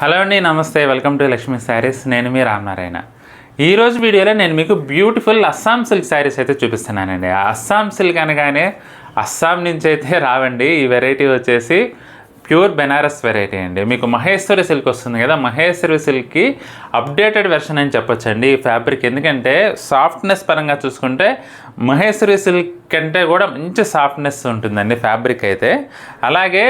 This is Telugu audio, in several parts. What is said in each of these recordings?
హలో అండి, నమస్తే. Welcome to Lakshmi saris. నేను మీ రామనారాయణ. ఈరోజు వీడియోలో నేను మీకు బ్యూటిఫుల్ అస్సాం సిల్క్ శారీస్ అయితే చూపిస్తున్నానండి. అస్సాం సిల్క్ అనగానే అస్సాం నుంచి అయితే రావండి. ఈ వెరైటీ వచ్చేసి ప్యూర్ బెనారస్ వెరైటీ అండి. మీకు మహేశ్వరి సిల్క్ వస్తుంది కదా, మహేశ్వరి సిల్క్కి అప్డేటెడ్ వెర్షన్ అని చెప్పొచ్చండి ఈ ఫ్యాబ్రిక్. ఎందుకంటే సాఫ్ట్నెస్ పరంగా చూసుకుంటే మహేశ్వరి సిల్క్ కంటే కూడా మంచి సాఫ్ట్నెస్ ఉంటుందండి ఫ్యాబ్రిక్ అయితే. అలాగే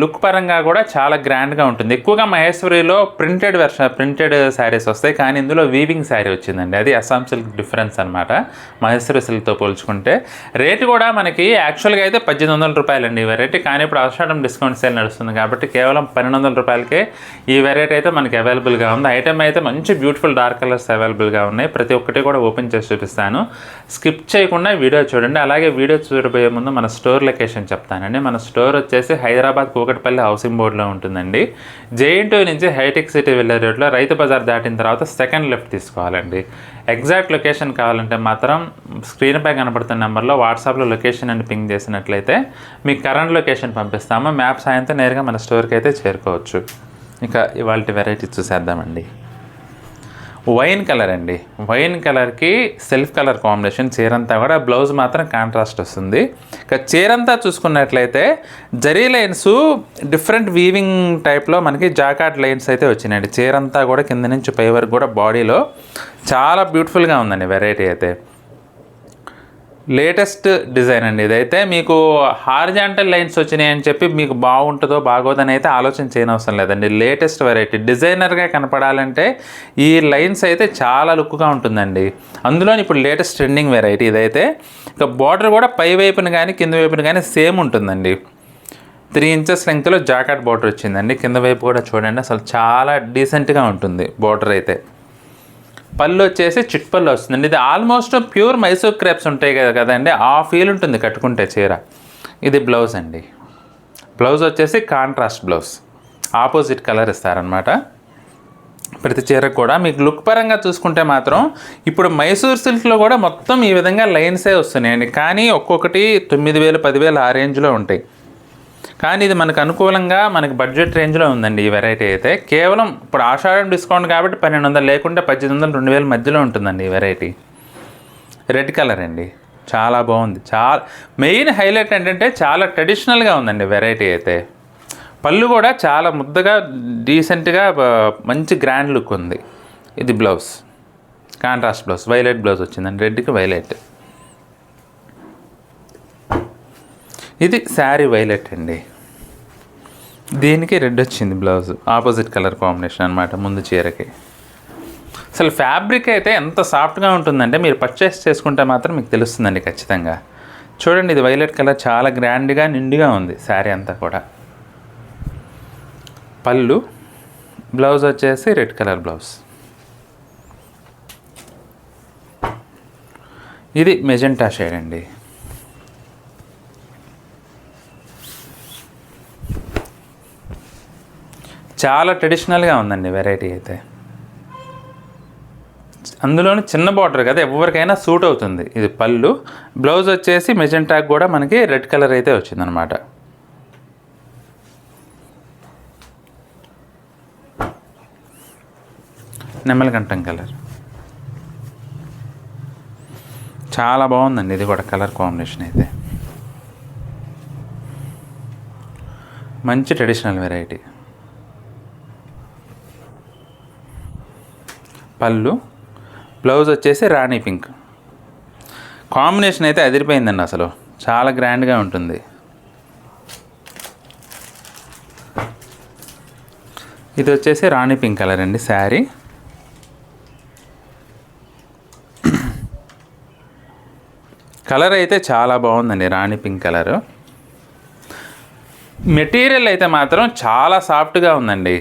లుక్ పరంగా కూడా చాలా గ్రాండ్గా ఉంటుంది. ఎక్కువగా మహేశ్వరిలో ప్రింటెడ్ శారీస్ వస్తాయి, కానీ ఇందులో వీవింగ్ శారీ వచ్చిందండి. అది అస్సాం సిల్క్ డిఫరెన్స్ అనమాట మహేశ్వరి సిల్క్తో పోల్చుకుంటే. రేటు కూడా మనకి యాక్చువల్గా అయితే 1800 రూపాయలండి ఈ వెరైటీ, కానీ ఇప్పుడు ఆషాఢం డిస్కౌంట్ సేల్ నడుస్తుంది కాబట్టి కేవలం 1200 రూపాయలకే ఈ వెరైటీ అయితే మనకి అవైలబుల్గా ఉంది. ఐటమ్ అయితే మంచి బ్యూటిఫుల్ డార్క్ కలర్స్ అవైలబుల్గా ఉన్నాయి. ప్రతి ఒక్కటి కూడా ఓపెన్ చేసి చూపిస్తాను, స్కిప్ చేయకుండా వీడియో చూడండి. అలాగే వీడియో చూడబోయే ముందు మన స్టోర్ లొకేషన్ చెప్తానండి. మన స్టోర్ వచ్చేసి హైదరాబాద్ కూకట్పల్లి హౌసింగ్ బోర్డులో ఉంటుందండి. జేఎన్టీ నుంచి హైటెక్ సిటీ వెళ్ళే రోడ్లో రైతు బజార్ దాటిన తర్వాత సెకండ్ లెఫ్ట్ తీసుకోవాలండి. ఎగ్జాక్ట్ లొకేషన్ కావాలంటే మాత్రం స్క్రీన్పై కనబడుతున్న నెంబర్లో వాట్సాప్లో లొకేషన్ అని పింగ్ చేసినట్లయితే మీకు కరెంట్ లొకేషన్ పంపిస్తాము. మ్యాప్ సాయంతో నేరుగా మన స్టోర్కి అయితే చేరుకోవచ్చు. ఇక ఇవాళ వెరైటీ చూసేద్దామండి. వైన్ కలర్ అండి. వైన్ కలర్కి సెల్ఫ్ కలర్ కాంబినేషన్. చీరంతా కూడా బ్లౌజ్ మాత్రం కాంట్రాస్ట్ వస్తుంది. ఇక చీరంతా చూసుకున్నట్లయితే జరీ లైన్స్ డిఫరెంట్ వీవింగ్ టైప్లో మనకి జాకాట్ లైన్స్ అయితే వచ్చినాయండి. చీరంతా కూడా కింద నుంచి పై వరకు కూడా బాడీలో చాలా బ్యూటిఫుల్గా ఉందండి వెరైటీ అయితే. లేటెస్ట్ డిజైన్ అండి ఇదైతే. మీకు హారిజాంటల్ లైన్స్ వచ్చినాయి అని చెప్పి మీకు బాగుంటుందో బాగోదని అయితే ఆలోచన చేయనవసరం లేదండి. లేటెస్ట్ వెరైటీ, డిజైనర్గా కనపడాలంటే ఈ లైన్స్ అయితే చాలా లుక్గా ఉంటుందండి. అందులో ఇప్పుడు లేటెస్ట్ ట్రెండింగ్ వెరైటీ ఇదైతే. ఇక బార్డర్ కూడా పై వైపున కానీ కింద వైపున కానీ సేమ్ ఉంటుందండి. 3 ఇంచెస్ లెంగ్త్లో జాకెట్ బార్డర్ వచ్చిందండి. కింద వైపు కూడా చూడండి, అసలు చాలా డీసెంట్గా ఉంటుంది బార్డర్ అయితే. పళ్ళు వచ్చేసి చిట్ పళ్ళు వస్తుందండి. ఇది ఆల్మోస్ట్ ప్యూర్ మైసూర్ క్రేప్స్ ఉంటాయి కదండి, ఆ ఫీల్ ఉంటుంది కట్టుకుంటే చీర. ఇది బ్లౌజ్ అండి. బ్లౌజ్ వచ్చేసి కాంట్రాస్ట్ బ్లౌజ్, ఆపోజిట్ కలర్ ఇస్తారనమాట ప్రతి చీరకు కూడా. మీకు లుక్ పరంగా చూసుకుంటే మాత్రం ఇప్పుడు మైసూర్ సిల్క్లో కూడా మొత్తం ఈ విధంగా లైన్సే వస్తున్నాయండి, కానీ ఒక్కొక్కటి 9000 10,000 ఆ రేంజ్లో ఉంటాయి. కానీ ఇది మనకు అనుకూలంగా మనకి బడ్జెట్ రేంజ్లో ఉందండి ఈ వెరైటీ అయితే. కేవలం ఇప్పుడు ఆషాఢం డిస్కౌంట్ కాబట్టి 1200, లేకుంటే 1800 2000 మధ్యలో ఉంటుందండి ఈ వెరైటీ. రెడ్ కలర్ అండి, చాలా బాగుంది. చాలా మెయిన్ హైలైట్ ఏంటంటే చాలా ట్రెడిషనల్గా ఉందండి వెరైటీ అయితే. పళ్ళు కూడా చాలా ముద్దగా డీసెంట్గా మంచి గ్రాండ్ లుక్ ఉంది. ఇది blouse, contrast blouse, violet blouse వచ్చిందండి, రెడ్కి వైలెట్. ఇది శారీ వైలెట్ అండి, దీనికి రెడ్ వచ్చింది బ్లౌజ్, ఆపోజిట్ కలర్ కాంబినేషన్ అనమాట ముందు చీరకి. అసలు ఫ్యాబ్రిక్ అయితే ఎంత సాఫ్ట్గా ఉంటుందంటే మీరు పర్చేస్ చేసుకుంటే మాత్రం మీకు తెలుస్తుందండి ఖచ్చితంగా. చూడండి, ఇది వైలెట్ కలర్ చాలా గ్రాండ్గా నిండుగా ఉంది శారీ అంతా కూడా. పళ్ళు, బ్లౌజ్ వచ్చేసి రెడ్ కలర్ బ్లౌజ్. ఇది మెజెంటా షేడ్ అండి. చాలా ట్రెడిషనల్గా ఉందండి వెరైటీ అయితే. అందులోని చిన్న బార్డర్ కదా, ఎవరికైనా సూట్ అవుతుంది. ఇది పళ్ళు, బ్లౌజ్ వచ్చేసి మెజెంటాకి కూడా మనకి రెడ్ కలర్ అయితే వచ్చిందనమాట. నెమలికంఠం కలర్ చాలా బాగుందండి. ఇది కూడా కలర్ కాంబినేషన్ అయితే మంచి ట్రెడిషనల్ వెరైటీ. పళ్ళు, బ్లౌజ్ వచ్చేసి రాణి పింక్. కాంబినేషన్ అయితే అదిరిపోయిందండి, అసలు చాలా గ్రాండ్గా ఉంటుంది. ఇది వచ్చేసి రాణి పింక్ కలర్ అండి శారీ. కలర్ అయితే చాలా బాగుందండి, రాణి పింక్ కలరు. మెటీరియల్ అయితే మాత్రం చాలా సాఫ్ట్గా ఉందండి.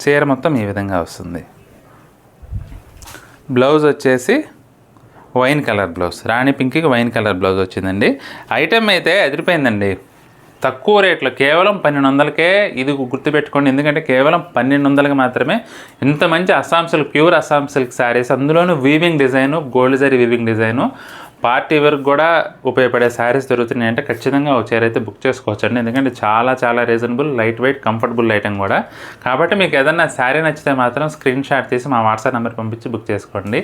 చీర మొత్తం ఈ విధంగా వస్తుంది. బ్లౌజ్ వచ్చేసి వైన్ కలర్ బ్లౌజ్, రాణి పింక్కి వైన్ కలర్ బ్లౌజ్ వచ్చిందండి. ఐటమ్ అయితే అదిరిపోయిందండి. తక్కువ రేట్లో కేవలం 1200కే ఇది గుర్తుపెట్టుకోండి. ఎందుకంటే కేవలం 1200కి మాత్రమే ఇంత మంచి Assam silk, pure Assam silk sarees, అందులోనూ weaving design, gold zari weaving design, party వరకు కూడా ఉపయోగపడే శారీస్ దొరుకుతున్నాయి అంటే ఖచ్చితంగా ఒక చీర అయితే బుక్ చేసుకోవచ్చండి. ఎందుకంటే చాలా చాలా reasonable, light weight, comfortable item కూడా. కాబట్టి మీకు ఏదన్నా శారీ నచ్చితే మాత్రం స్క్రీన్ షాట్ తీసి మా వాట్సాప్ నెంబర్ పంపించి బుక్ చేసుకోండి.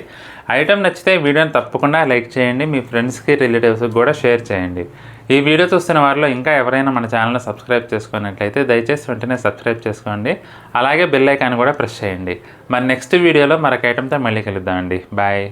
ఐటమ్ నచ్చితే వీడియోని తప్పకుండా లైక్ చేయండి, మీ ఫ్రెండ్స్కి రిలేటివ్స్కి కూడా షేర్ చేయండి. ఈ వీడియో చూస్తున్న వారిలో ఇంకా ఎవరైనా మన ఛానల్ని సబ్స్క్రైబ్ చేసుకున్నట్లయితే దయచేసి వెంటనే సబ్స్క్రైబ్ చేసుకోండి. అలాగే బెల్ ఐకాన్ కూడా ప్రెస్ చేయండి. మరి నెక్స్ట్ వీడియోలో మరొక ఐటమ్తో మళ్ళీ కలుద్దామండి. బాయ్.